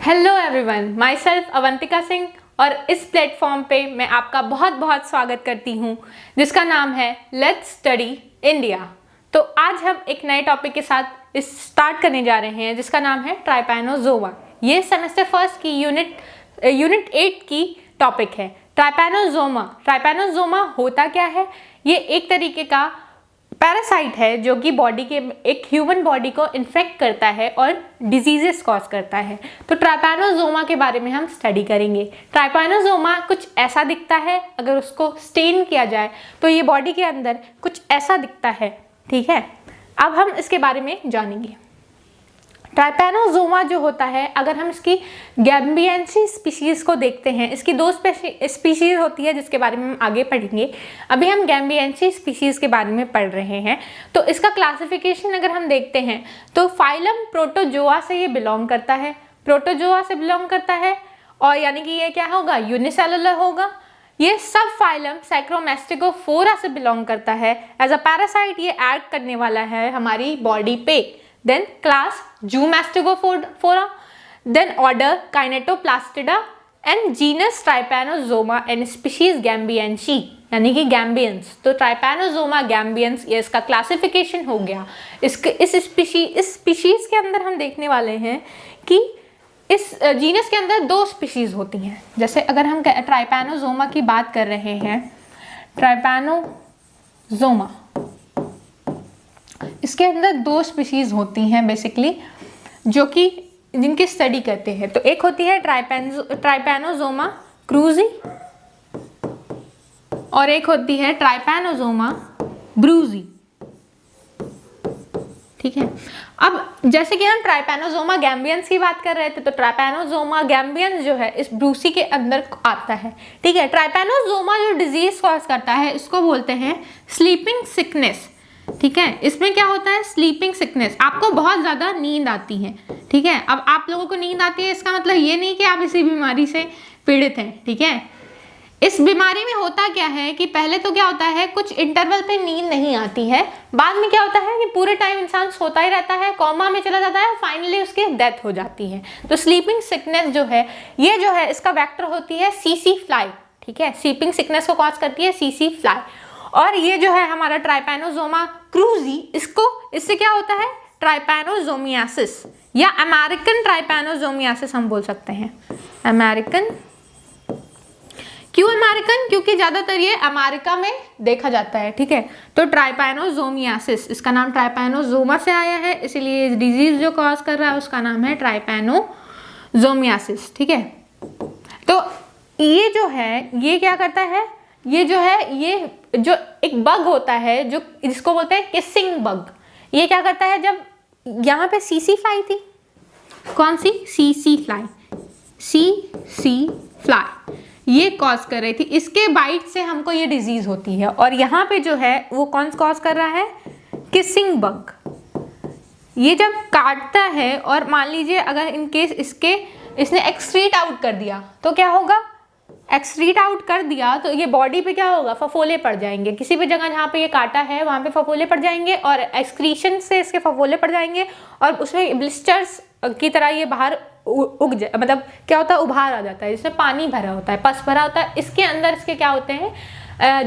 Hello everyone, my self Avantika Singh और इस platform पे मैं आपका बहुत बहुत स्वागत करती हूँ जिसका नाम है लेट्स स्टडी इंडिया। तो आज हम एक नए टॉपिक के साथ स्टार्ट करने जा रहे हैं जिसका नाम है ट्राइपैनोजोमा। ये सेमेस्टर फर्स्ट की यूनिट 8 की टॉपिक है। ट्राइपैनोजोमा होता क्या है? ये एक तरीके का पैरासाइट है जो कि बॉडी के एक ह्यूमन बॉडी को इन्फेक्ट करता है और डिजीजेस कॉज करता है। तो ट्राइपैनोजोमा के बारे में हम स्टडी करेंगे। ट्राइपैनोजोमा कुछ ऐसा दिखता है, अगर उसको स्टेन किया जाए तो ये बॉडी के अंदर कुछ ऐसा दिखता है। ठीक है, अब हम इसके बारे में जानेंगे। ट्राइपैनोजोमा जो होता है, अगर हम इसकी गैम्बियंसी स्पीशीज़ को देखते हैं, इसकी दो स्पीशीज़ होती है जिसके बारे में हम आगे पढ़ेंगे। अभी हम गैम्बियंसी स्पीशीज़ के बारे में पढ़ रहे हैं। तो इसका क्लासिफिकेशन अगर हम देखते हैं तो फाइलम प्रोटोजोआ से ये बिलोंग करता है। प्रोटोजोआ से बिलोंग करता है और यानी कि ये क्या होगा, यूनिसेलुलर होगा। ये सब फाइलम सैक्रोमैस्टिकोफोरा से बिलोंग करता है। एज अ पैरासाइट ये एक्ट करने वाला है हमारी बॉडी पे। Then class Zoomastigophora, then order Kinetoplastida and genus Trypanosoma and species Gambiense यानी कि गैम्बियंस। तो ट्राइपैनोजोमा गैम्बियंस ये इसका क्लासिफिकेशन हो गया। इस स्पीशीज के अंदर हम देखने वाले हैं कि इस जीनस के अंदर दो स्पीशीज होती हैं। जैसे अगर हम ट्राइपैनोजोमा की बात कर रहे हैं, ट्राइपैनोजोमा इसके अंदर दो स्पीशीज होती हैं बेसिकली, जो कि जिनकी स्टडी करते हैं। तो एक होती है ट्राइपैनोजोमा क्रूजी और एक होती है ट्राइपैनोजोमा ब्रूजी। ठीक है, अब जैसे कि हम ट्राइपैनोजोमा गैम्बियंस की बात कर रहे थे, तो ट्राइपैनोजोमा गैम्बियंस जो है इस ब्रूसी के अंदर आता है। ठीक है, ट्राइपैनोजोमा जो डिजीज कॉज करता है इसको बोलते हैं स्लीपिंग सिकनेस। ठीक है, इसमें क्या होता है, स्लीपिंग सिकनेस, आपको बहुत ज़्यादा नींद आती है। ठीक है, अब आप लोगों को नींद आती है इसका मतलब ये नहीं कि आप इसी बीमारी से पीड़ित हैं। ठीक है, इस बीमारी में होता क्या है कि पहले तो क्या होता है, कुछ इंटरवल पे नींद नहीं आती है, बाद में क्या होता है कि पूरे टाइम इंसान सोता ही रहता है, कोमा में चला जाता है, फाइनली उसकी डेथ हो जाती है। तो स्लीपिंग सिकनेस जो है, ये जो है इसका वेक्टर होती है सीसी फ्लाई। ठीक है, स्लीपिंग सिकनेस को कॉज करती है सीसी फ्लाई। और ये जो है हमारा ट्राइपैनोजोमा क्रूजी, इससे क्या होता है, ट्राइपैनोजोमियासिस या अमेरिकन ट्राइपैनोजोमियासिस हम बोल सकते हैं। अमेरिकन, क्यों अमेरिकन? क्योंकि ज़्यादातर ये अमेरिका में देखा जाता है। ठीक है, तो ट्राइपैनोजोमियासिस, इसका नाम ट्राइपैनोजोमा से आया है, इसीलिए इस डिजीज जो कॉज कर रहा है उसका नाम है ट्राइपैनोजोमियासिस। ठीक है, तो ये जो है ये क्या करता है, ये जो है ये जो एक बग होता है जो जिसको बोलते हैं किसिंग बग, ये क्या करता है, जब यहाँ पे सीसी फ्लाई थी, कौन सी, सीसी फ्लाई, ये कॉज कर रही थी, इसके बाइट से हमको ये डिजीज होती है। और यहाँ पे जो है वो कौन कॉज कर रहा है, किसिंग बग। ये जब काटता है और मान लीजिए अगर इनकेस इसने एक्सक्रीट आउट कर दिया तो क्या होगा, एक्सक्रीट आउट कर दिया तो ये बॉडी पे क्या होगा, फफोले पड़ जाएंगे। किसी भी जगह जहाँ पे ये काटा है वहाँ पे फफोले पड़ जाएंगे और एक्सक्रीशन से इसके फफोले पड़ जाएंगे और उसमें ब्लिस्टर्स की तरह ये बाहर उग जाए, मतलब क्या होता है, उभार आ जाता है, जिसमें पानी भरा होता है, पस भरा होता है। इसके अंदर इसके क्या होते हैं,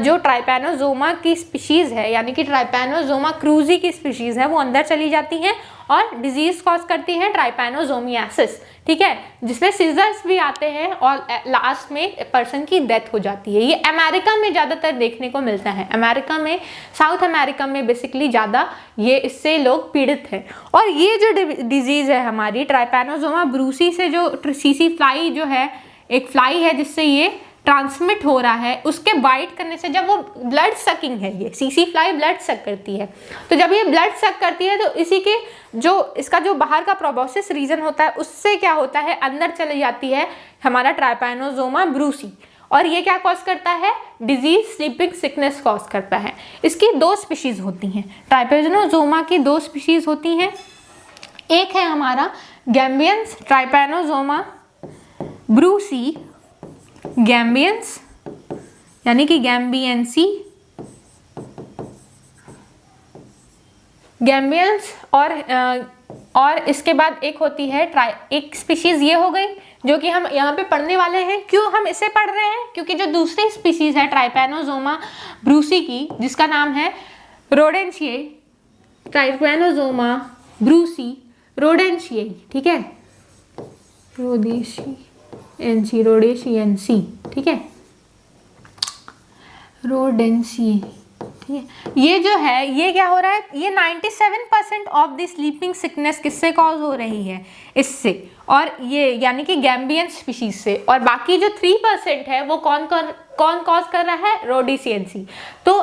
जो ट्राइपैनोजोमा की स्पीशीज़ है यानी कि ट्राइपैनोजोमा क्रूजी की स्पीशीज़ है वो अंदर चली जाती हैं और डिजीज कॉज करती हैं ट्राइपैनोजोमियासिस। ठीक है, जिसमें सीजर्स भी आते हैं और लास्ट में पर्सन की डेथ हो जाती है। ये अमेरिका में ज़्यादातर देखने को मिलता है, अमेरिका में, साउथ अमेरिका में बेसिकली ज़्यादा ये इससे लोग पीड़ित हैं। और ये जो डिजीज़ है हमारी ट्राइपैनोजोमा ब्रूसी से, जो सीसी फ्लाई जो है, एक फ्लाई है जिससे ये ट्रांसमिट हो रहा है, उसके बाइट करने से, जब वो ब्लड सकिंग है, ये सीसी फ्लाई ब्लड सक करती है, तो जब ये ब्लड सक करती है तो इसी के जो इसका जो बाहर का प्रोबोसिस रीजन होता है उससे क्या होता है, अंदर चली जाती है हमारा ट्राइपैनोजोमा ब्रूसी। और ये क्या कॉज करता है, डिजीज स्लीपिंग सिकनेस कॉज करता है। इसकी दो स्पीशीज होती हैं, ट्राइपैनोजोमा की दो स्पीशीज होती हैं। एक है हमारा गैम्बियंस ट्राइपैनोजोमा ब्रूसी गैम्बियंस यानी कि गैम्बियंसी, गैम्बियंस और और इसके बाद एक होती है एक स्पीशीज ये हो गई जो कि हम यहाँ पे पढ़ने वाले हैं। क्यों हम इसे पढ़ रहे हैं? क्योंकि जो दूसरी स्पीशीज है ट्राइपैनोसोमा ब्रूसी की, जिसका नाम है रोडेंशियाई, ट्राइपैनोसोमा ब्रूसी रोडेंशियाई, ठीक है, रोडेशियंसी, ठीक है, रोडेंशियाई, ठीक है। ये जो है ये क्या हो रहा है, ये 97% ऑफ द स्लीपिंग सिकनेस किससे कॉज हो रही है? इससे, और ये यानी कि गैम्बियन स्पीशीज से। और बाकी जो 3% है वो कौन कॉज कर रहा है? रोडेशियंसी। तो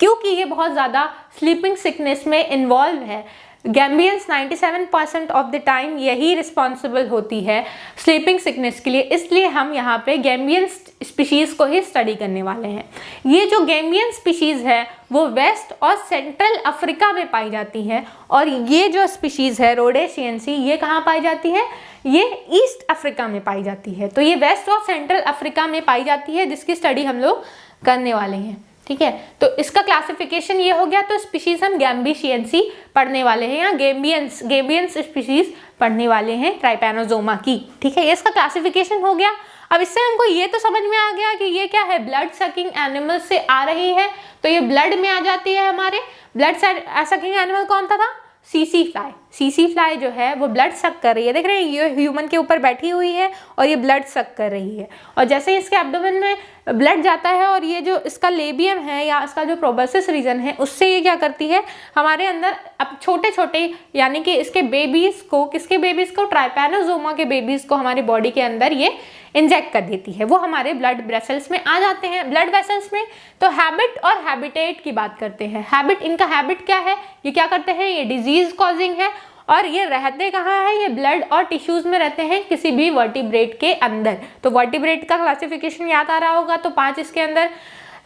क्योंकि ये बहुत ज़्यादा स्लीपिंग सिकनेस में इन्वॉल्व है, गैम्बियंस 97% ऑफ द टाइम यही रिस्पॉन्सिबल होती है स्लीपिंग सिकनेस के लिए, इसलिए हम यहाँ पे गैम्बियन स्पीशीज़ को ही स्टडी करने वाले हैं। ये जो गैम्बियन स्पीशीज़ है वो वेस्ट और सेंट्रल अफ्रीका में पाई जाती है, और ये जो स्पीशीज़ है रोडेशियंसी ये कहाँ पाई जाती है? ये ईस्ट अफ्रीका में पाई जाती है। तो ये वेस्ट और सेंट्रल अफ्रीका में पाई जाती है, जिसकी स्टडी हम लोग करने वाले हैं, ठीक है। तो इसका क्लासिफिकेशन ये हो गया। तो स्पीशीज हम गैम्बिशियंसी पढ़ने वाले हैं, या गैम्बियंस स्पीशीज पढ़ने वाले हैं ट्राइपैनोसोमा की, ठीक है। ये इसका क्लासिफिकेशन हो गया। अब इससे हमको ये तो समझ में आ गया कि ये क्या है, ब्लड सकिंग एनिमल से आ रही है, तो ये ब्लड में आ जाती है। हमारे ब्लड सकिंग एनिमल कौन था? CC fly. सीसी फ्लाई जो है वो ब्लड सक कर रही है, देख रहे हैं, ये ह्यूमन के ऊपर बैठी हुई है और ये ब्लड सक कर रही है। और जैसे ही इसके एब्डोमेन में ब्लड जाता है और ये जो इसका लेबियम है या इसका जो प्रोबेसिस रीजन है, उससे ये क्या करती है, हमारे अंदर अब छोटे छोटे यानी कि इसके बेबीज को, किसके बेबीज को? ट्राइपैनोसोमा के बेबीज को हमारी बॉडी के अंदर ये इंजेक्ट कर देती है। वो हमारे ब्लड वेसल्स में आ जाते हैं। ब्लड वेसल्स में तो हैबिट और हैबिटेट की बात करते हैं। हैबिट, इनका हैबिट क्या है? ये क्या करते हैं? ये डिजीज कॉजिंग है। और ये रहते कहाँ है? ये ब्लड और टिश्यूज में रहते हैं, किसी भी वर्टिब्रेट के अंदर। तो वर्टिब्रेट का क्लासिफिकेशन याद आ रहा होगा। तो 5 इसके अंदर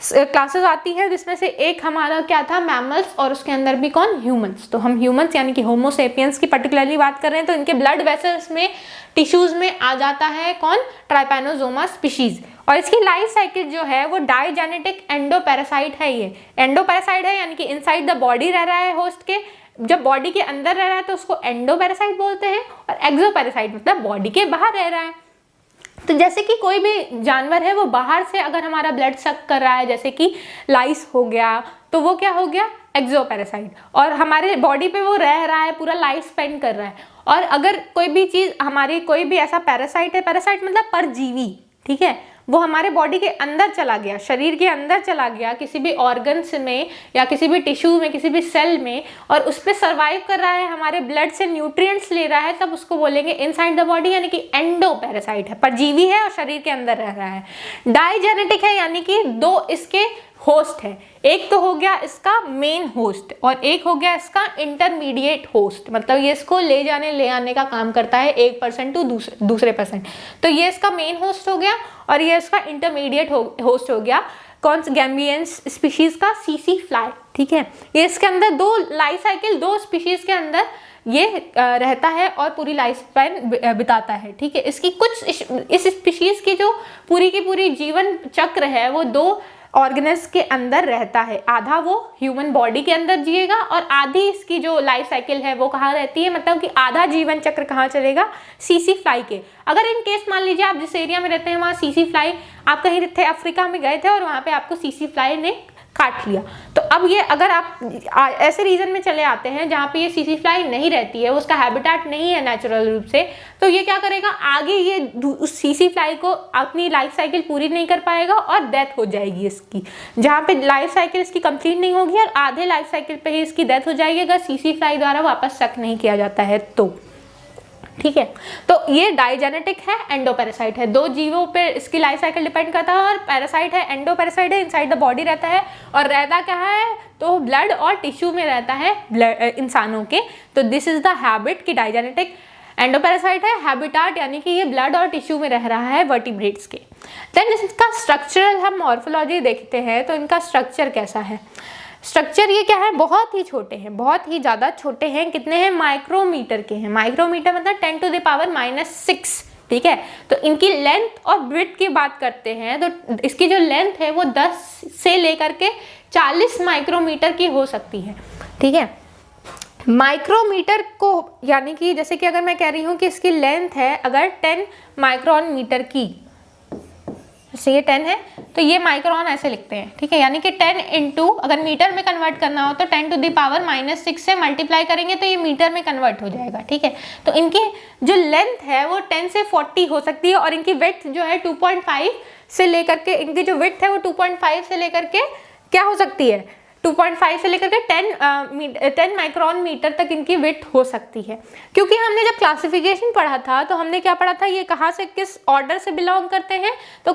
क्लासेस आती है, जिसमें से एक हमारा क्या था? मैमल्स, और उसके अंदर भी कौन? ह्यूमंस। तो हम ह्यूमंस यानी कि होमो सेपियंस की पर्टिकुलरली बात कर रहे हैं। तो इनके ब्लड वेसल्स में, टिश्यूज में आ जाता है कौन? Trypanosoma species. और इसकी लाइफ साइकिल जो है वो डाइजेनेटिक एंडोपैरासाइट है। ये एंडोपैरासाइट है, यानी कि इनसाइड द बॉडी रह रहा है होस्ट के। जब बॉडी के अंदर रह रहा है तो उसको एंडोपैरासाइट बोलते हैं, और एक्सोपैरासाइट मतलब बॉडी के बाहर रह रहा है। तो जैसे कि कोई भी जानवर है वो बाहर से अगर हमारा ब्लड सक कर रहा है, जैसे कि लाइस हो गया, तो वो क्या हो गया? एक्सोपैरासाइट। और हमारे बॉडी पे वो रह रहा है, पूरा लाइफ स्पेंड कर रहा है। और अगर कोई भी चीज़ हमारी, कोई भी ऐसा पैरासाइट है, पैरासाइट मतलब परजीवी, ठीक है, वो हमारे बॉडी के अंदर चला गया, शरीर के अंदर चला गया, किसी भी ऑर्गन्स में या किसी भी टिश्यू में, किसी भी सेल में, और उस पर सर्वाइव कर रहा है, हमारे ब्लड से न्यूट्रिएंट्स ले रहा है, तब उसको बोलेंगे इनसाइड द बॉडी, यानी कि एंडोपैरासाइट है, परजीवी है और शरीर के अंदर रह रहा है। डाइजेनेटिक है, यानी कि 2 इसके होस्ट है। एक तो हो गया इसका मेन होस्ट और एक हो गया इसका इंटरमीडिएट होस्ट, मतलब ये इसको ले जाने ले आने का काम करता है एक पर्सन टू दूसरे पर्सन। तो ये इसका मेन होस्ट हो गया और ये इसका इंटरमीडिएट होस्ट हो गया। कौन सा? गैम्बियंस स्पीशीज का सीसी फ्लाई, ठीक है। ये इसके अंदर 2 लाइफ साइकिल, 2 स्पीशीज के अंदर ये रहता है और पूरी लाइफ स्पैन बिताता है, ठीक है। इसकी कुछ इस स्पीशीज की जो पूरी की पूरी जीवन चक्र है वो 2 ऑर्गेनल्स के अंदर रहता है। आधा वो ह्यूमन बॉडी के अंदर जिएगा और आधी इसकी जो लाइफ साइकिल है वो कहाँ रहती है, मतलब कि आधा जीवन चक्र कहाँ चलेगा? सीसी फ्लाई के। अगर इन केस मान लीजिए आप जिस एरिया में रहते हैं वहाँ सीसी फ्लाई, आप कहीं थे अफ्रीका में गए थे और वहाँ पे आपको सीसी फ्लाई ने काट लिया, तो अब ये अगर आप ऐसे रीजन में चले आते हैं जहाँ पे ये सीसी फ्लाई नहीं रहती है, उसका हैबिटेट नहीं है नेचुरल रूप से, तो ये क्या करेगा? आगे ये उस सीसी फ्लाई को अपनी लाइफ साइकिल पूरी नहीं कर पाएगा और डेथ हो जाएगी इसकी। जहाँ पे लाइफ साइकिल इसकी कंप्लीट नहीं होगी और आधे लाइफ साइकिल पे ही इसकी डेथ हो जाएगी अगर सीसी फ्लाई द्वारा वापस सक नहीं किया जाता है तो, ठीक है। तो ये डाइजेनेटिक है, एंडोपैरासाइट है, 2 जीवों पे इसकी लाइफ साइकिल डिपेंड करता है। और पैरासाइट है, एंडोपैरासाइट है, इनसाइड द बॉडी रहता है और रहता क्या है? तो ब्लड और टिश्यू में रहता है इंसानों के। तो दिस इज द हैबिट की डाइजेनेटिक एंडोपैरासाइट है, हैबिटेट यानी कि ये ब्लड और टिश्यू में रह रहा है वर्टिब्रेट्स के। देन इसका स्ट्रक्चरल हम मॉर्फोलॉजी देखते हैं तो इनका स्ट्रक्चर कैसा है? स्ट्रक्चर ये क्या है? बहुत ही छोटे हैं, बहुत ही ज़्यादा छोटे हैं। कितने हैं? माइक्रोमीटर के हैं। माइक्रोमीटर मतलब 10⁻⁻⁶, ठीक है। तो इनकी लेंथ और ब्रेड्थ की बात करते हैं तो इसकी जो लेंथ है वो 10 से लेकर के 40 माइक्रोमीटर की हो सकती है, ठीक है। माइक्रोमीटर को, यानी कि जैसे कि अगर मैं कह रही हूँ कि इसकी लेंथ है अगर 10 माइक्रोन मीटर की, जैसे ये 10 है तो ये माइक्रोन ऐसे लिखते हैं, ठीक है। यानी कि 10 इंटू, अगर मीटर में कन्वर्ट करना हो तो 10 टू द पावर -6 से मल्टीप्लाई करेंगे तो ये मीटर में कन्वर्ट हो जाएगा, ठीक है। तो इनकी जो लेंथ है वो 10 से 40 हो सकती है और इनकी विड्थ जो है 2.5 से लेकर के, इनकी जो विड्थ है वो 2.5 से लेकर के क्या हो सकती है, 2.5 से लेकर के 10 माइक्रोन मीटर तक इनकी विड्थ हो सकती है। क्योंकि हमने जब क्लासिफिकेशन पढ़ा था तो हमने क्या पढ़ा था, ये कहाँ से, किस ऑर्डर से बिलोंग करते हैं, तो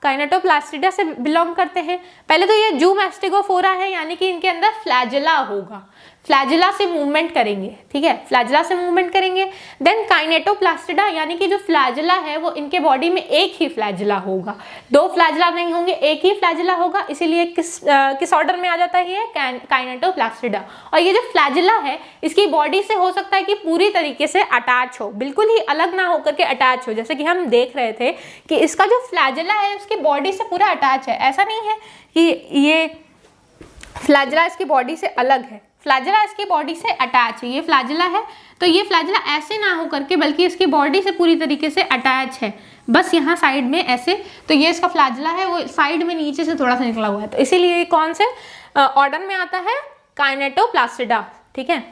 काइनेटोप्लास्टिडा से बिलोंग करते हैं। पहले तो ये जूमास्टिगोफोरा है, यानी कि इनके अंदर फ्लैजिला होगा, फ्लैजिला से मूवमेंट करेंगे, ठीक है, फ्लैजिला से मूवमेंट करेंगे। देन काइनेटोप्लास्टिडा, यानी कि जो फ्लैजिला है वो इनके बॉडी में एक ही फ्लैजिला होगा, 2 फ्लैजिला नहीं होंगे, एक ही फ्लैजिला होगा, इसीलिए किस ऑर्डर में आ जाता है ये, काइनेटोप्लास्टिडा। और ये जो फ्लैजिला है इसकी बॉडी से हो सकता है कि पूरी तरीके से अटैच हो, बिल्कुल ही अलग ना होकर के अटैच हो, जैसे कि हम देख रहे थे कि इसका जो फ्लैजिला है उसकी बॉडी से पूरा अटैच है। ऐसा नहीं है कि ये फ्लैजिला इसकी बॉडी से अलग है, फ्लैजिला इसकी बॉडी से अटैच है, ये फ्लैजिला है तो ये फ्लैजिला ऐसे ना हो करके बल्कि इसकी बॉडी से पूरी तरीके से अटैच है, बस यहाँ साइड में ऐसे, तो ये इसका फ्लैजिला है वो साइड में नीचे से थोड़ा सा निकला हुआ है, तो इसीलिए ये कौन से ऑर्डर में आता है, काइनेटोप्लास्टिडा, ठीक है।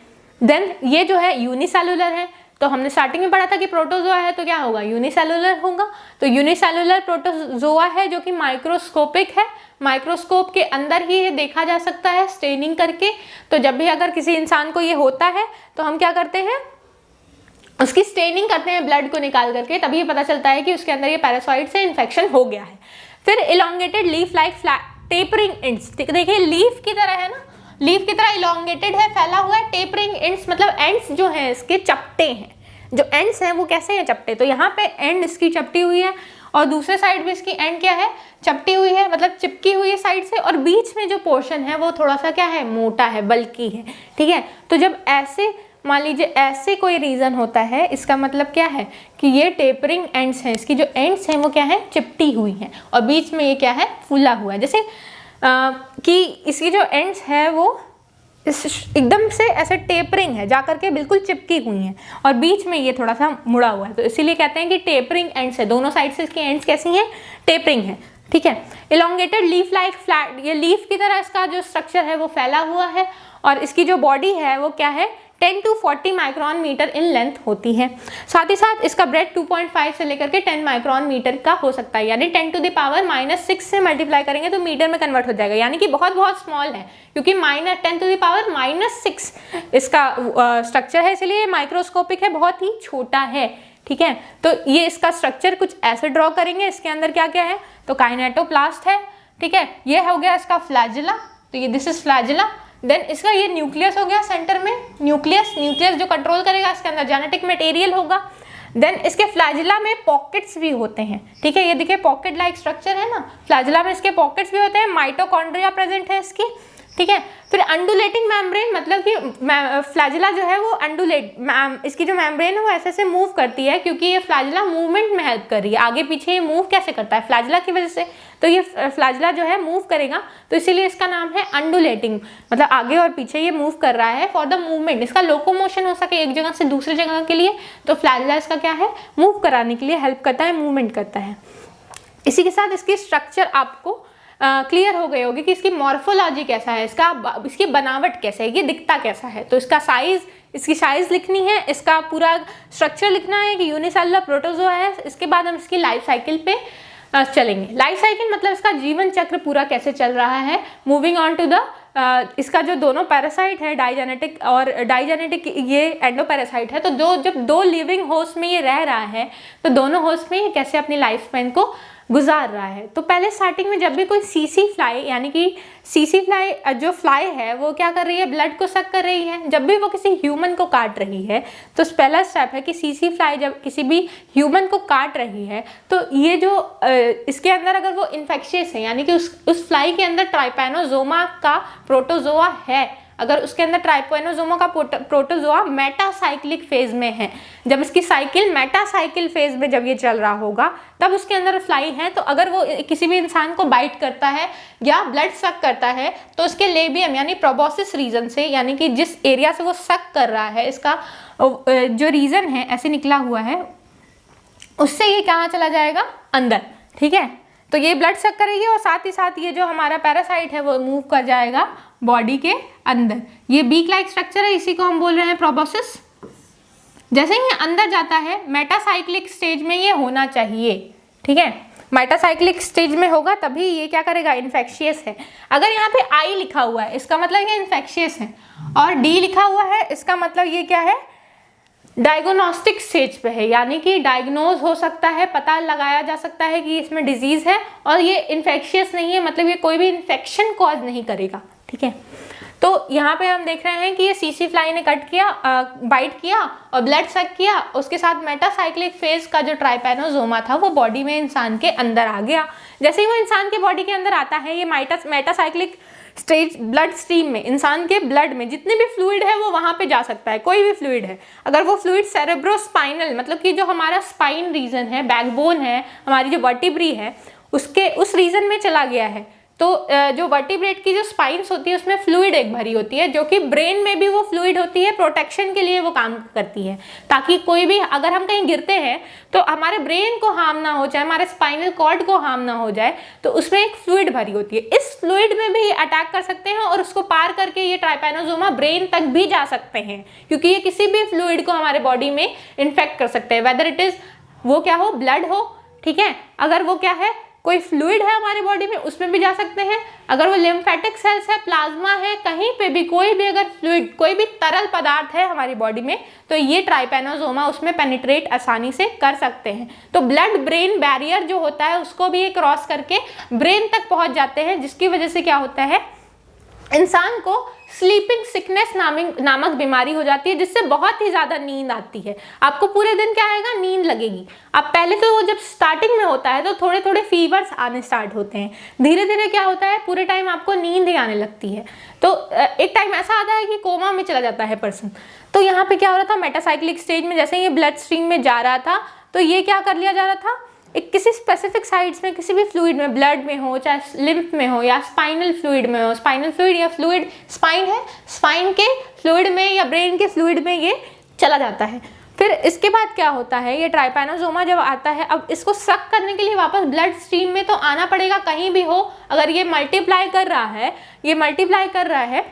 देन ये जो है यूनिसेलुलर है, तो हमने स्टार्टिंग में पढ़ा था कि प्रोटोजोआ है तो क्या होगा, यूनिसेलुलर होगा। तो यूनिसेलुलर प्रोटोजोआ है जो कि माइक्रोस्कोपिक है, माइक्रोस्कोप के अंदर ही ये देखा जा सकता है स्टेनिंग करके। तो जब भी अगर किसी इंसान को ये होता है तो हम क्या करते हैं, उसकी स्टेनिंग करते हैं ब्लड को निकाल करके, तभी ये पता चलता है कि उसके अंदर ये पैरासाइट से इन्फेक्शन हो गया है। फिर elongated leaf like tapering ends, देखिए लीफ की तरह है ना, लीफ की तरह इलोंगेटेड है, फैला हुआ है। टेपरिंग एंड्स मतलब एंड्स जो हैं इसके चपटे हैं, जो एंड्स हैं वो कैसे हैं, चपटे। तो यहाँ पे एंड इसकी चपटी हुई है और दूसरे साइड भी इसकी एंड क्या है, चपटी हुई है, मतलब चिपकी हुई है साइड से, और बीच में जो पोर्शन है वो थोड़ा सा क्या है, मोटा है, बल्कि है, ठीक है। तो जब ऐसे मान लीजिए ऐसे कोई रीजन होता है, इसका मतलब क्या है कि ये टेपरिंग एंड्स हैं, इसकी जो एंड्स हैं वो क्या है, चिपटी हुई हैं और बीच में ये क्या है, फूला हुआ है। जैसे कि इसकी जो एंड्स है वो एकदम से ऐसे टेपरिंग है, जाकर के बिल्कुल चिपकी हुई हैं और बीच में ये थोड़ा सा मुड़ा हुआ है, तो इसीलिए कहते हैं कि टेपरिंग एंड्स है, दोनों साइड से इसकी एंड्स कैसी हैं, टेपरिंग है, ठीक है। इलोंगेटेड लीफ लाइक फ्लैट, ये लीफ की तरह इसका जो स्ट्रक्चर है वो फैला हुआ है और इसकी जो बॉडी है वो क्या है, 10 to 40 micron metre in length होती है। साथ ही साथ इसका ब्रेड 2.5 से लेकर के 10 माइक्रोन मीटर का हो सकता है, यानी 10 टू द पावर -6 से मल्टीप्लाई करेंगे तो मीटर में कन्वर्ट हो जाएगा, यानी कि बहुत बहुत स्मॉल है, क्योंकि 10 टू द पावर -6 इसका स्ट्रक्चर है, इसलिए माइक्रोस्कोपिक है, बहुत ही छोटा है, ठीक है। तो ये इसका स्ट्रक्चर कुछ ऐसे ड्रॉ करेंगे, इसके अंदर क्या क्या है, तो काइनेटोप्लास्ट है, ठीक है। ये हो गया इसका फ्लैजिला, तो ये दिस इज फ्लैजिला। देन इसका ये न्यूक्लियस हो गया सेंटर में, न्यूक्लियस जो कंट्रोल करेगा, इसके अंदर जेनेटिक मटेरियल होगा। देन इसके फ्लैजिला में पॉकेट्स भी होते हैं, ठीक है, ये देखिए पॉकेट लाइक स्ट्रक्चर है ना, फ्लैजिला में इसके पॉकेट्स भी होते हैं, माइटोकॉन्ड्रिया प्रेजेंट है इसकी, ठीक है। फिर अंडुलेटिंग मेम्ब्रेन, मतलब कि फ्लैजिला जो है वो अंडुलेट, इसकी जो मेम्ब्रेन है वो ऐसे से मूव करती है, क्योंकि ये फ्लैजिला मूवमेंट में हेल्प कर रही है, आगे पीछे ये मूव कैसे करता है, फ्लैजिला की वजह से, तो ये फ्लैजिला जो है मूव करेगा, तो इसीलिए इसका नाम है अंडुलेटिंग, मतलब आगे और पीछे ये मूव कर रहा है फॉर द मूवमेंट, इसका लोकोमोशन हो सके एक जगह से दूसरी जगह के लिए, तो फ्लैजिला इसका क्या है, मूव कराने के लिए हेल्प करता है, मूवमेंट करता है। इसी के साथ इसकी स्ट्रक्चर आपको क्लियर हो गई होगी कि इसकी मॉर्फोलॉजी कैसा है, इसकी बनावट कैसा है, ये दिखता कैसा है। तो इसका साइज, इसकी साइज लिखनी है, इसका पूरा स्ट्रक्चर लिखना है कि यूनिसेलुलर प्रोटोजोआ है। इसके बाद हम इसकी लाइफ साइकिल पे चलेंगे। लाइफ साइकिल मतलब इसका जीवन चक्र पूरा कैसे चल रहा है। मूविंग ऑन टू द इसका जो दोनों पैरासाइट है, डाइजेनेटिक और डाइजेनेटिक, ये एंडोपैरासाइट है, तो जब दो लिविंग होस्ट में ये रह रहा है तो दोनों होस्ट में ये कैसे अपनी लाइफ स्पैन को गुजार रहा है। तो पहले स्टार्टिंग में जब भी कोई सीसी फ्लाई, यानी कि सीसी फ्लाई जो फ्लाई है वो क्या कर रही है, ब्लड को सक कर रही है, जब भी वो किसी ह्यूमन को काट रही है, तो पहला स्टेप है कि सीसी फ्लाई जब किसी भी ह्यूमन को काट रही है तो ये जो इसके अंदर अगर वो इन्फेक्शियस है, यानी कि उस फ्लाई के अंदर ट्राइपैनोसोमा का प्रोटोजोआ है, अगर उसके अंदर ट्राइपैनोसोमा का प्रोटोजोआ मेटासाइक्लिक फेज में है, जब इसकी साइकिल मेटासाइकिल फेज में जब ये चल रहा होगा तब उसके अंदर फ्लाई है, तो अगर वो किसी भी इंसान को बाइट करता है या ब्लड सक करता है तो उसके लेबियम यानी प्रोबोसिस रीजन से, यानी कि जिस एरिया से वो सक कर रहा है, इसका जो रीजन है ऐसे निकला हुआ है, उससे ये कहाँ चला जाएगा, अंदर। ठीक है, तो ये ब्लड सक करेगी और साथ ही साथ ये जो हमारा पैरासाइट है वो मूव कर जाएगा बॉडी के अंदर। ये बीक लाइक स्ट्रक्चर है, इसी को हम बोल रहे हैं प्रोबोसिस। जैसे ही अंदर जाता है मेटासाइक्लिक स्टेज में ये होना चाहिए। ठीक है, मेटासाइक्लिक स्टेज में होगा तभी ये क्या करेगा, इन्फेक्शियस है। अगर यहाँ पे आई लिखा हुआ है इसका मतलब ये इन्फेक्शियस है, और डी लिखा हुआ है इसका मतलब ये क्या है, डायग्नोस्टिक स्टेज पे है, यानी कि डायग्नोज हो सकता है, पता लगाया जा सकता है कि इसमें डिजीज है, और ये इन्फेक्शियस नहीं है, मतलब ये कोई भी इन्फेक्शन कॉज नहीं करेगा। ठीक है, तो यहाँ पे हम देख रहे हैं कि ये सीसी फ्लाई ने कट किया, बाइट किया और ब्लड सक किया, उसके साथ मेटासाइक्लिक फेज का जो ट्राइपैनोसोमा था वो बॉडी में इंसान के अंदर आ गया। जैसे ही वो इंसान के बॉडी के अंदर आता है, ये मेटासाइक्लिक स्टेज ब्लड स्ट्रीम में, इंसान के ब्लड में जितने भी फ्लूइड है वो वहाँ पे जा सकता है, कोई भी फ्लूइड है। अगर वो फ्लूइड सेरेब्रोस्पाइनल, मतलब कि जो हमारा स्पाइन रीजन है, बैकबोन है, हमारी जो वर्टिब्री है, उसके उस रीजन में चला गया है, तो जो वर्टिब्रेट की जो स्पाइन्स होती है उसमें फ्लूइड एक भरी होती है, जो कि ब्रेन में भी वो फ्लूइड होती है, प्रोटेक्शन के लिए वो काम करती है, ताकि कोई भी, अगर हम कहीं गिरते हैं तो हमारे ब्रेन को हार्म ना हो जाए, हमारे स्पाइनल कॉर्ड को हार्म ना हो जाए, तो उसमें एक फ्लूइड भरी होती है। इस फ्लूइड में भी ये अटैक कर सकते हैं और उसको पार करके ये ट्राइपैनोसोमा ब्रेन तक भी जा सकते हैं, क्योंकि ये किसी भी फ्लूइड को हमारे बॉडी में इन्फेक्ट कर सकते हैं, वेदर इट इज वो क्या हो, ब्लड हो। ठीक है, अगर वो क्या है, कोई फ्लूइड है हमारी बॉडी में, उसमें भी जा सकते हैं। अगर वो लिम्फेटिक सेल्स है, प्लाज्मा है, कहीं पे भी कोई भी अगर फ्लूइड, कोई भी तरल पदार्थ है हमारी बॉडी में, तो ये ट्राइपैनोसोमा उसमें पेनिट्रेट आसानी से कर सकते हैं। तो ब्लड ब्रेन बैरियर जो होता है उसको भी ये क्रॉस करके ब्रेन तक पहुंच जाते हैं, जिसकी वजह से क्या होता है, इंसान को स्लीपिंग सिकनेस नामक बीमारी हो जाती है, जिससे बहुत ही ज़्यादा नींद आती है। आपको पूरे दिन क्या आएगा, नींद लगेगी। अब पहले तो वो जब स्टार्टिंग में होता है तो थोड़े थोड़े फीवर्स आने स्टार्ट होते हैं, धीरे धीरे क्या होता है, पूरे टाइम आपको नींद ही आने लगती है। तो एक टाइम ऐसा आता है कि कोमा में चला जाता है पर्सन। तो यहाँ पे क्या हो रहा था, मेटासाइक्लिक स्टेज में जैसे ये ब्लड स्ट्रीम में जा रहा था, तो ये क्या कर लिया जा रहा था, एक किसी स्पेसिफिक साइड्स में, किसी भी फ्लूइड में, ब्लड में हो, चाहे लिम्फ में हो या स्पाइनल फ्लूइड में हो, स्पाइनल फ्लूइड या फ्लूइड स्पाइन है, स्पाइन के फ्लूइड में या ब्रेन के फ्लूइड में ये चला जाता है। फिर इसके बाद क्या होता है, ये ट्राइपैनोसोमा जब आता है, अब इसको सक करने के लिए वापस ब्लड स्ट्रीम में तो आना पड़ेगा, कहीं भी हो। अगर ये मल्टीप्लाई कर रहा है, ये मल्टीप्लाई कर रहा है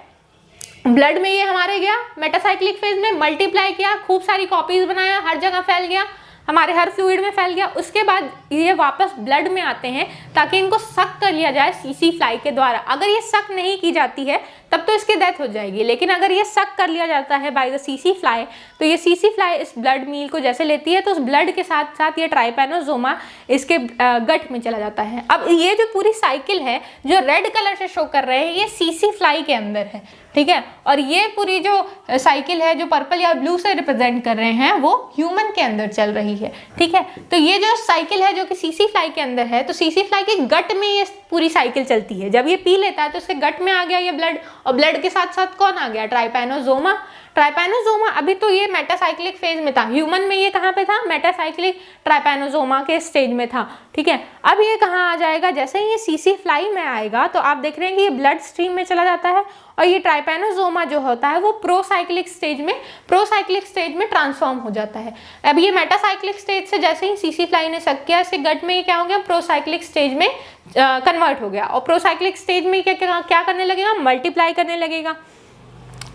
ब्लड में, ये हमारे गया मेटासाइक्लिक फेज में, मल्टीप्लाई किया, खूब सारी कॉपीज बनाया, हर जगह फैल गया, हमारे हर फ्लूइड में फैल गया। उसके बाद ये वापस ब्लड में आते हैं ताकि इनको सक कर लिया जाए सीसी फ्लाई के द्वारा। अगर ये सक नहीं की जाती है तब तो इसकी डेथ हो जाएगी, लेकिन अगर ये सक कर लिया जाता है बाय द सीसी फ्लाई, तो ये सीसी फ्लाई इस ब्लड मील को जैसे लेती है, तो उस ब्लड के साथ साथ ये ट्राइपैनोसोमा इसके गट में चला जाता है। अब ये जो पूरी साइकिल है जो रेड कलर से शो कर रहे हैं, ये सीसी फ्लाई के अंदर है। ठीक है, और ये पूरी जो साइकिल है जो पर्पल या ब्लू से रिप्रेजेंट कर रहे हैं, वो ह्यूमन के अंदर चल रही है। ठीक है, तो ये जो साइकिल है जो कि सीसी फ्लाई के अंदर है, तो सीसी फ्लाई के गट में ये पूरी साइकिल चलती है। जब ये पी लेता है तो उसके गट में आ गया ये ब्लड, और ब्लड के साथ साथ कौन आ गया, ट्राइपैनोसोमा। ट्राइपैनोसोमा अभी तो ये मेटासाइक्लिक फेज में था, ह्यूमन में ये कहाँ पे था, मेटासाइक्लिक ट्राइपैनोसोमा के स्टेज में था। ठीक है, अब ये कहाँ आ जाएगा, जैसे ही ये सीसी फ्लाई में आएगा तो आप देख रहे हैं कि ये ब्लड स्ट्रीम में चला जाता है, और ये ट्राइपैनोसोमा जो होता है वो प्रोसाइक्लिक स्टेज में ट्रांसफॉर्म हो जाता है। अब ये मेटासाइक्लिक स्टेज से जैसे ही सीसी फ्लाई ने सक किया, इसके गट में ये क्या हो गया, प्रोसाइक्लिक स्टेज में कन्वर्ट हो गया, और प्रोसाइक्लिक स्टेज में क्या करने लगेगा, मल्टीप्लाई करने लगेगा।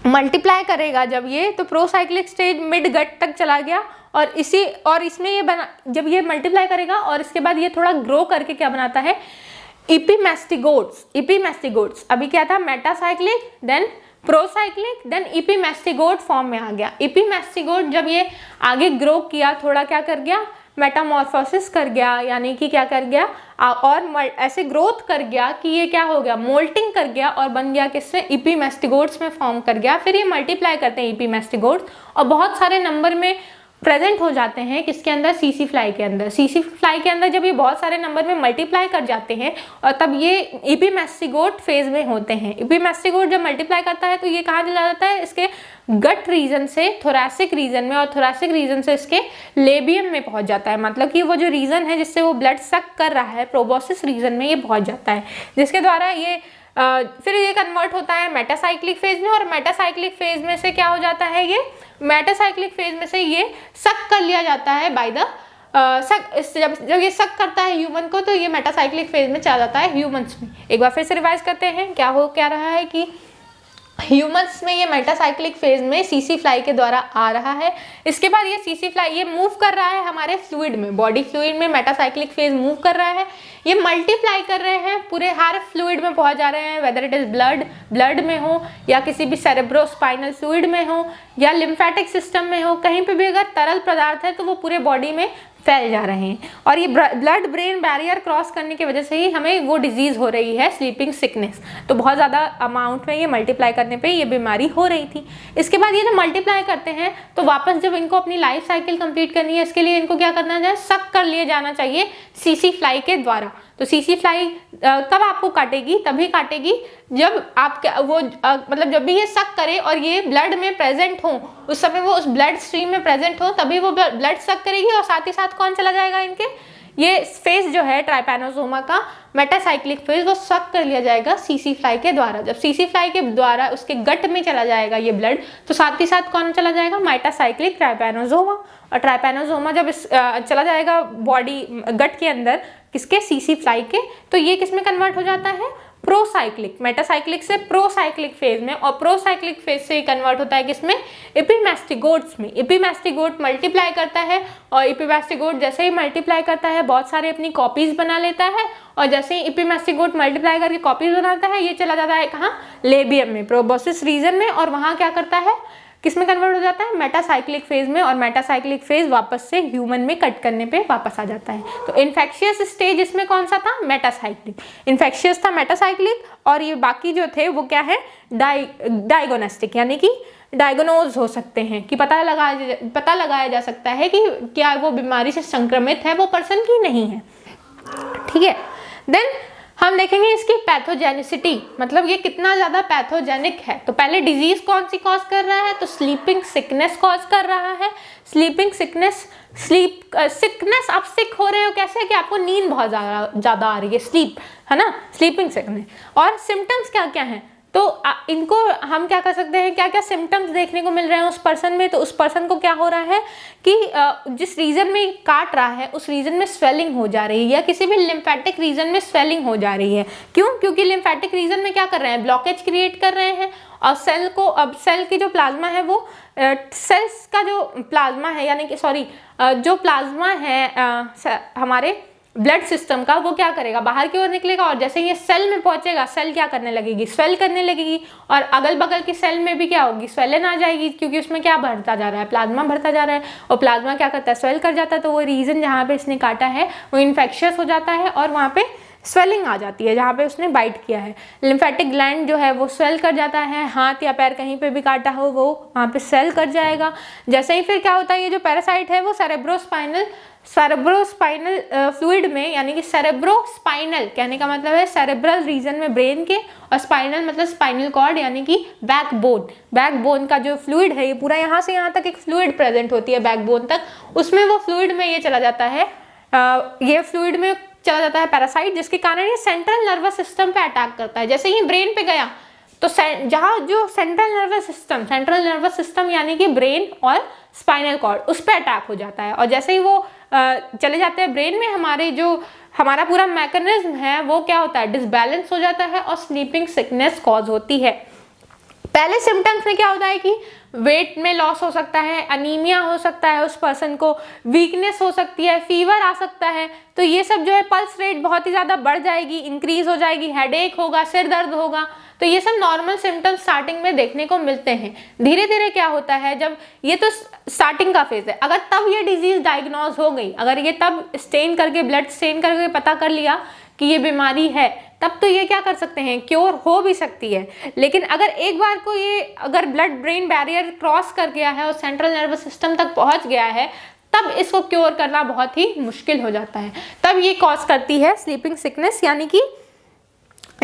मल्टीप्लाई करेगा जब ये, तो प्रोसाइक्लिक स्टेज मिड गट तक चला गया, और इसमें ये बना, जब ये मल्टीप्लाई करेगा और इसके बाद ये थोड़ा ग्रो करके क्या बनाता है, इपीमेस्टिगोट्स। अभी क्या था, मेटासाइक्लिक, देन प्रोसाइक्लिक, देन इपीमेस्टिगोट फॉर्म में आ गया। इपीमेस्टिगोट जब ये आगे ग्रो किया, थोड़ा क्या कर गया, मेटामॉर्फोसिस कर गया, यानी कि क्या कर गया, और ऐसे ग्रोथ कर गया कि ये क्या हो गया, मोल्टिंग कर गया और बन गया किससे, इपीमेस्टिगोट्स में फॉर्म कर गया। फिर ये मल्टीप्लाई करते हैं इपीमेस्टिगोट्स, और बहुत सारे नंबर में प्रेजेंट हो जाते हैं किसके अंदर, सीसी फ्लाई के अंदर। सीसी फ्लाई के अंदर जब ये बहुत सारे नंबर में मल्टीप्लाई कर जाते हैं और तब ये इपीमेस्टिगोट फेज में होते हैं। इपीमेस्टिगोट जब मल्टीप्लाई करता है तो ये कहाँ चला जाता है, इसके गट रीजन से थोरैसिक रीजन में, और थोरैसिक रीजन से इसके लेबियम में पहुंच जाता है। मतलब कि वो जो रीजन है जिससे वो ब्लड सक कर रहा है, प्रोबोसिस रीजन में ये पहुंच जाता है, जिसके द्वारा ये फिर ये कन्वर्ट होता है मेटासाइक्लिक फेज में। और मेटासाइक्लिक फेज में से क्या हो जाता है, ये मेटासाइक्लिक फेज में से ये सक कर लिया जाता है बाय द जब ये सक करता है ह्यूमन को, तो ये मेटासाइक्लिक फेज में चला जाता है ह्यूमंस में। एक बार फिर से रिवाइज करते हैं, क्या रहा है कि ह्यूमंस में ये मेटासाइक्लिक फेज में सीसी फ्लाई के द्वारा आ रहा है। इसके बाद ये सीसी फ्लाई ये मूव कर रहा है हमारे फ्लूइड में, बॉडी फ्लूइड में मेटासाइक्लिक फेज मूव कर रहा है। ये मल्टीप्लाई कर रहे हैं, पूरे हर फ्लूइड में पहुंच जा रहे हैं, वेदर इट इज ब्लड में हो या किसी भी सेरेब्रोस्पाइनल फ्लूइड में हो या लिम्फेटिक सिस्टम में हो, कहीं पे भी अगर तरल पदार्थ है तो वो पूरे बॉडी में फैल जा रहे हैं। और ये ब्लड ब्रेन बैरियर क्रॉस करने की वजह से ही हमें वो डिजीज हो रही है, स्लीपिंग सिकनेस। तो बहुत ज़्यादा अमाउंट में ये मल्टीप्लाई करने पे ये बीमारी हो रही थी। इसके बाद ये जब मल्टीप्लाई करते हैं तो वापस जब इनको अपनी लाइफ साइकिल कंप्लीट करनी है, इसके लिए इनको क्या करना चाहिए, सक कर लिए जाना चाहिए सीसी फ्लाई के द्वारा। तो सीसी फ्लाई कब आपको काटेगी, तभी काटेगी जब आप मतलब जब भी ये सक करे और ये ब्लड में प्रेजेंट हो, उस समय वो उस ब्लड स्ट्रीम में प्रेजेंट हो, तभी वो ब्लड सक करेगी। और साथ ही साथ कौन चला जाएगा, इनके ये फेज जो है ट्राइपैनोसोमा का मेटासाइक्लिक फेज, वो सक कर लिया जाएगा सीसी फ्लाई के द्वारा। जब सीसी फ्लाई के द्वारा उसके गट में चला जाएगा ये ब्लड, तो साथ ही साथ कौन चला जाएगा, मेटासाइक्लिक ट्राइपैनोसोमा। और ट्राइपैनोसोमा जब चला जाएगा बॉडी गट के अंदर किसके, सीसी फ्लाई के, तो ये किस में कन्वर्ट हो जाता है, प्रोसाइक्लिक, मेटासाइक्लिक से प्रोसाइक्लिक फेज में। और प्रोसाइक्लिक फेज से कन्वर्ट होता है किसमें, इपीमेस्टिगोट्स में। इपीमेस्टिगोट मल्टीप्लाई करता है और इपीमेस्टिगोट जैसे ही मल्टीप्लाई करता है बहुत सारे अपनी कॉपीज बना लेता है, और जैसे ही इपीमेस्टिगोट मल्टीप्लाई करके कॉपीज बनाता है ये चला जाता है कहाँ, लेबियम में, प्रोबोसिस रीजन में, और वहाँ क्या करता है, किसमें कन्वर्ट हो जाता है, मेटासाइक्लिक फेज में। और मेटासाइक्लिक फेज वापस से ह्यूमन में कट करने पे वापस आ जाता है। तो इन्फेक्शियस स्टेज इसमें कौन सा था, मेटासाइक्लिक। इन्फेक्शियस था मेटासाइक्लिक, और ये बाकी जो थे वो क्या है, डायग्नोस्टिक, यानी कि डायग्नोज हो सकते हैं, कि पता लगाया जा सकता है कि क्या वो बीमारी से संक्रमित है वो पर्सन की नहीं है। ठीक है, देन हम देखेंगे इसकी पैथोजेनिसिटी, मतलब ये कितना ज़्यादा पैथोजेनिक है। तो पहले डिजीज कौन सी कॉज कर रहा है, तो स्लीपिंग सिकनेस कॉज कर रहा है। स्लीपिंग सिकनेस, सिकनेस, आप सिक हो रहे हो कैसे, कि आपको नींद बहुत ज़्यादा आ रही है, स्लीप है ना, स्लीपिंग सिकनेस। और सिम्टम्स क्या क्या हैं, तो इनको हम क्या कर सकते हैं, क्या क्या सिम्टम्स देखने को मिल रहे हैं उस पर्सन में। तो उस पर्सन को क्या हो रहा है कि जिस रीजन में काट रहा है उस रीजन में स्वेलिंग हो जा रही है, या किसी भी लिम्फेटिक रीजन में स्वेलिंग हो जा रही है। क्यों, क्योंकि लिम्फेटिक रीजन में क्या कर रहे हैं, ब्लॉकेज क्रिएट कर रहे हैं। और सेल की जो प्लाज्मा है वो सेल्स का जो प्लाज्मा है, यानी कि जो प्लाज्मा है हमारे ब्लड सिस्टम का, वो क्या करेगा, बाहर की ओर निकलेगा, और जैसे ये सेल में पहुंचेगा सेल क्या करने लगेगी, स्वेल करने लगेगी। और अगल बगल की सेल में भी क्या होगी, स्वेलन आ जाएगी, क्योंकि उसमें क्या बढ़ता जा रहा है, प्लाज्मा बढ़ता जा रहा है। और प्लाज्मा क्या करता है, स्वेल कर जाता है। तो वो रीजन जहाँ पे इसने काटा है वो इन्फेक्शियस हो जाता है और वहाँ पे स्वेलिंग आ जाती है जहाँ पे उसने बाइट किया है। लिम्फेटिक ग्लैंड जो है वो स्वेल कर जाता है, हाथ या पैर कहीं पे भी काटा हो वो वहाँ पे स्वेल कर जाएगा। जैसे ही फिर क्या होता है, ये जो पैरासाइट है वो सेरेब्रोस्पाइनल फ्लूइड में, यानी कि सेरेब्रोस्पाइनल कहने का मतलब है सेरेब्रल रीजन में ब्रेन के, और स्पाइनल मतलब स्पाइनल कॉर्ड यानी कि बैकबोन का जो फ्लूइड है, ये पूरा यहाँ से यहाँ तक एक फ्लूइड प्रेजेंट होती है बैकबोन तक, उसमें वो फ्लूइड में ये चला जाता है, ये फ्लूइड में चला जाता है पैरासाइट, जिसके कारण ये सेंट्रल नर्वस सिस्टम पे अटैक करता है। जैसे ही ब्रेन पे गया तो जहाँ जो सेंट्रल नर्वस सिस्टम यानी कि ब्रेन और स्पाइनल कॉर्ड, उस पर अटैक हो जाता है। और जैसे ही वो चले जाते हैं ब्रेन में, हमारा पूरा मैकेनिज्म है वो क्या होता है, डिसबैलेंस हो जाता है और स्लीपिंग सिकनेस कॉज होती है। पहले सिम्टम्स में क्या होता है कि वेट में लॉस हो सकता है, अनीमिया हो सकता है उस पर्सन को, वीकनेस हो सकती है, फीवर आ सकता है। तो ये सब जो है, पल्स रेट बहुत ही ज़्यादा बढ़ जाएगी, इंक्रीज हो जाएगी, हेडेक होगा, सिर दर्द होगा। तो ये सब नॉर्मल सिम्टम्स स्टार्टिंग में देखने को मिलते हैं। धीरे धीरे क्या होता है, जब ये तो स्टार्टिंग का फेज है, अगर तब ये डिजीज डायग्नोज हो गई, अगर ये तब स्टेन करके, ब्लड स्टेन करके पता कर लिया कि ये बीमारी है, तब तो ये क्या कर सकते हैं, क्योर हो भी सकती है। लेकिन अगर एक बार को ये अगर ब्लड ब्रेन बैरियर क्रॉस कर गया है और सेंट्रल नर्वस सिस्टम तक पहुंच गया है, तब इसको क्योर करना बहुत ही मुश्किल हो जाता है। तब ये कॉज करती है स्लीपिंग सिकनेस, यानी कि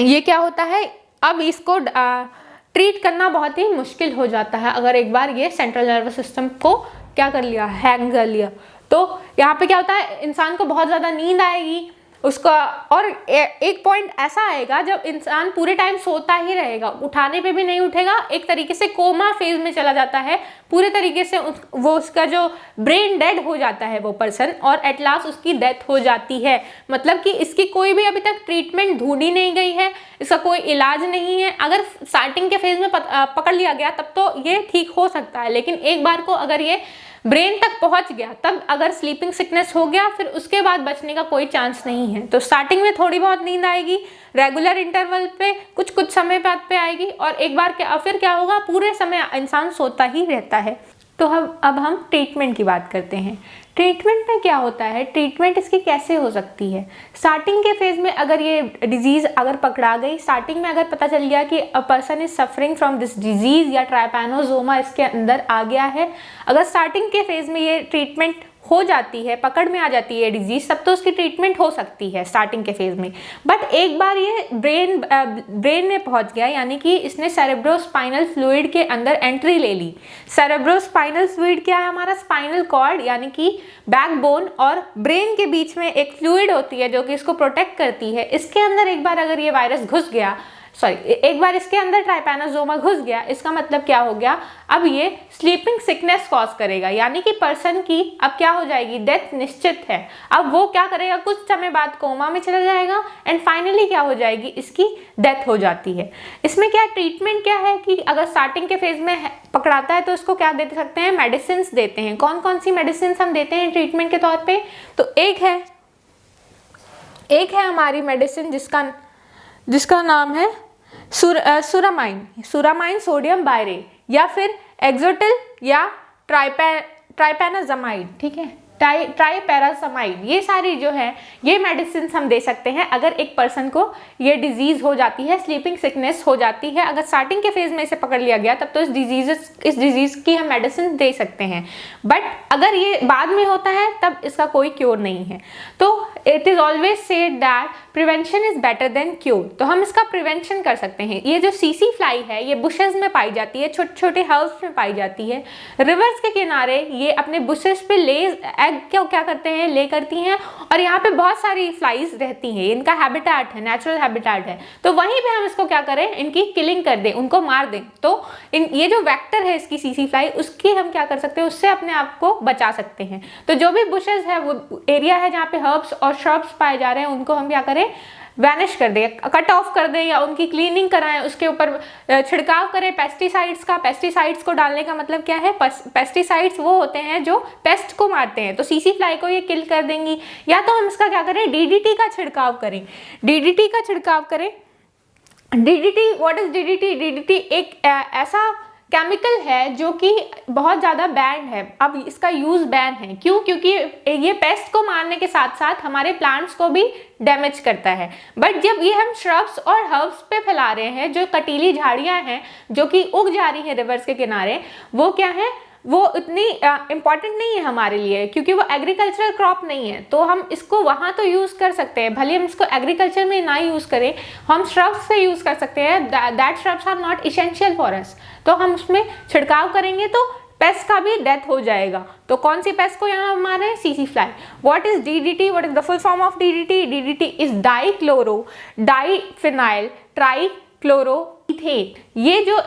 ये क्या होता है, अब इसको ट्रीट करना बहुत ही मुश्किल हो जाता है अगर एक बार ये सेंट्रल नर्वस सिस्टम को क्या कर लिया, हैंग कर लिया। तो यहाँ पे क्या होता है, इंसान को बहुत ज़्यादा नींद आएगी उसका, और एक पॉइंट ऐसा आएगा जब इंसान पूरे टाइम सोता ही रहेगा, उठाने पे भी नहीं उठेगा, एक तरीके से कोमा फेज में चला जाता है, पूरे तरीके से वो उसका जो ब्रेन डेड हो जाता है वो पर्सन, और एट लास्ट उसकी डेथ हो जाती है। मतलब कि इसकी कोई भी अभी तक ट्रीटमेंट ढूंढी नहीं गई है, इसका कोई इलाज नहीं है। अगर स्टार्टिंग के फेज में पकड़ लिया गया तब तो ये ठीक हो सकता है, लेकिन एक बार को अगर ये ब्रेन तक पहुंच गया, तब अगर स्लीपिंग सिकनेस हो गया, फिर उसके बाद बचने का कोई चांस नहीं है। तो स्टार्टिंग में थोड़ी बहुत नींद आएगी, रेगुलर इंटरवल पे कुछ समय बाद पे आएगी, और एक बार फिर क्या होगा, पूरे समय इंसान सोता ही रहता है। तो अब हम ट्रीटमेंट की बात करते हैं। ट्रीटमेंट में क्या होता है, ट्रीटमेंट इसकी कैसे हो सकती है। स्टार्टिंग के फेज में अगर ये डिजीज़ अगर पकड़ा गई, स्टार्टिंग में अगर पता चल गया कि a person is suffering from this disease या ट्राइपैनोसोमा इसके अंदर आ गया है, अगर स्टार्टिंग के फेज में ये ट्रीटमेंट हो जाती है, पकड़ में आ जाती है डिजीज, तब तो उसकी ट्रीटमेंट हो सकती है स्टार्टिंग के फेज में। बट एक बार ये ब्रेन में पहुंच गया, यानी कि इसने सेरेब्रोस्पाइनल फ्लूइड के अंदर एंट्री ले ली। सेरेब्रोस्पाइनल फ्लूइड क्या है, हमारा स्पाइनल कॉर्ड यानी कि बैकबोन और ब्रेन के बीच में एक फ्लूइड होती है जो कि इसको प्रोटेक्ट करती है। इसके अंदर एक बार अगर ये वायरस घुस गया, एक बार इसके अंदर ट्राइपैनोसोमा घुस गया, इसका मतलब क्या हो गया, अब ये स्लीपिंग सिकनेस कॉज करेगा, यानी कि पर्सन की अब क्या हो जाएगी, डेथ निश्चित है। अब वो क्या करेगा, कुछ समय बाद कोमा में चला जाएगा एंड फाइनली क्या हो जाएगी, इसकी डेथ हो जाती है। इसमें क्या ट्रीटमेंट क्या है कि अगर स्टार्टिंग के फेज में पकड़ाता है तो इसको क्या दे सकते हैं, मेडिसिन देते हैं। कौन कौन सी मेडिसिन हम देते हैं ट्रीटमेंट के तौर पर, तो एक है हमारी मेडिसिन जिसका नाम है सुरामाइन सोडियम बायरे, या फिर एक्सोटिल या ट्राइपैनाजामाइड, ठीक है, ट्राइपैरासामाइड। ये सारी जो है ये मेडिसिन हम दे सकते हैं अगर एक पर्सन को ये डिजीज हो जाती है, स्लीपिंग सिकनेस हो जाती है। अगर स्टार्टिंग के फेज में इसे पकड़ लिया गया तब तो इस डिजीज की हम मेडिसिन दे सकते हैं। बट अगर ये बाद में होता है तब इसका कोई क्योर नहीं है। तो it is always said that prevention is better than cure. तो हम इसका प्रिवेंशन कर सकते हैं। ये जो सीसी फ्लाई है ये बुशेस में पाई जाती है, छोटे छोटे हर्ब्स में पाई जाती है। रिवर्स के किनारे ये अपने बुशेस पे एग क्या करते हैं, ले करती हैं, और यहाँ पे बहुत सारी फ्लाइज रहती हैं, इनका हैबिटेट है, नेचुरल हैबिटेट है। तो वहीं पे हम इसको क्या करें, इनकी किलिंग कर दें, उनको मार दें। तो ये जो वेक्टर है इसकी सीसी फ्लाई, उसकी हम क्या कर सकते हैं, उससे अपने आप को बचा सकते हैं। तो जो भी बुशेस है, वो एरिया है जहाँ पे हर्ब्स और श्रब्स पाए जा रहे हैं, उनको हम क्या करें, वैनिश कर दें, कट ऑफ कर दें, या उनकी क्लीनिंग कराएं, उसके ऊपर छिड़काव करें पेस्टिसाइड्स का। पेस्टिसाइड्स को डालने का मतलब क्या है, पेस्टिसाइड्स वो होते हैं जो पेस्ट को मारते हैं, तो सीसी फ्लाई को ये किल कर देंगी। या तो हम इसका क्या करें, डीडीटी का छिड़काव करें। डीडीटी का छिड़काव करें। DDT, what is DDT? DDT एक ऐसा केमिकल है जो कि बहुत ज़्यादा बैन है। अब इसका यूज़ बैन है, क्यों? क्योंकि ये पेस्ट को मारने के साथ साथ हमारे प्लांट्स को भी डैमेज करता है। बट जब ये हम श्रब्स और हर्ब्स पे फैला रहे हैं, जो कटीली झाड़ियाँ हैं जो कि उग जा रही हैं रिवर्स के किनारे, वो क्या है, वो इतनी इम्पॉर्टेंट नहीं है हमारे लिए, क्योंकि वो एग्रीकल्चरल क्रॉप नहीं है। तो हम इसको वहाँ तो यूज़ कर सकते हैं, भले हम इसको एग्रीकल्चर में ना यूज़ करें, हम श्रब्स से यूज़ कर सकते हैं। That shrubs are not essential for us. तो हम उसमें छिड़काव करेंगे तो पेस्ट का भी डेथ हो जाएगा। तो कौन सी पेस्ट को यहाँ मारे, सीसी fly. What is DDT? What is the full form of DDT? DDT is diphenyl trichloroethane. ये जो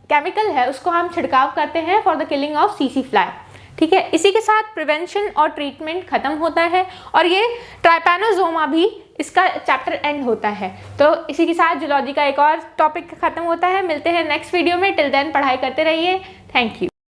केमिकल है उसको हम छिड़काव करते हैं फॉर द किलिंग ऑफ सीसी फ्लाई। ठीक है, इसी के साथ प्रिवेंशन और ट्रीटमेंट खत्म होता है, और ये ट्राइपैनोसोमा भी इसका चैप्टर एंड होता है। तो इसी के साथ जूलॉजी का एक और टॉपिक खत्म होता है। मिलते हैं नेक्स्ट वीडियो में। टिल देन पढ़ाई करते रहिए। Thank you.